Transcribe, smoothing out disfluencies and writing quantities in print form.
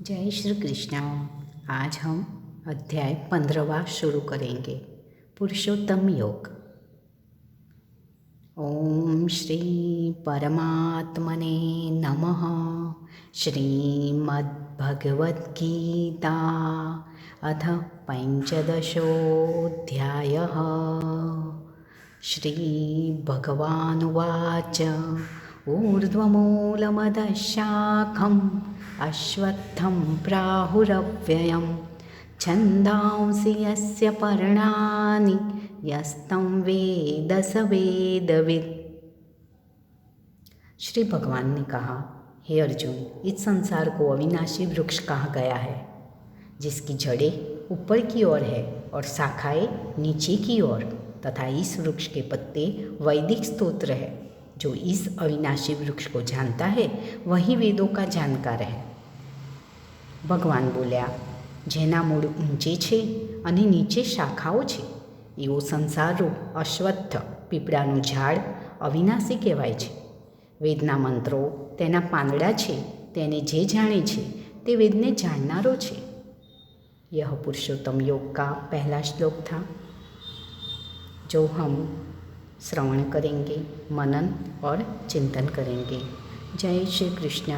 जय श्री कृष्ण। आज हम अध्याय 15वां शुरू करेंगे, पुरुषोत्तम योग। ओम श्री परमात्मने नमः। श्रीमद्भगवद्गीता अथ पंचदशोऽध्यायः। श्रीभगवानुवाच ऊर्ध्वमूलमदः शाखम् अश्वत्थं प्राहुरव्ययं छन्दांसि यस्य पर्णानि यस्तं वेद स वेदवित्। श्री भगवान ने कहा, हे अर्जुन, इस संसार को अविनाशी वृक्ष कहा गया है, जिसकी जड़ें ऊपर की ओर है और शाखाएं नीचे की ओर, तथा इस वृक्ष के पत्ते वैदिक स्तोत्र है। जो इस अविनाशी वृक्ष को जानता है वही वेदों का जानकार है। ભગવાન બોલ્યા, જેના મૂળ ઊંચે છે અને નીચે શાખાઓ છે, એવો સંસારરૂપ અશ્વત્થ પીપળાનું ઝાડ અવિનાશી કહેવાય છે. વેદના મંત્રો તેના પાંદડા છે. તેને જે જાણે છે તે વેદને જાણનારો છે. यह पुरुषोत्तम योग का पहला श्लोक था, जो हम श्रवण करेंगे, मनन और चिंतन करेंगे. जय श्री कृष्ण.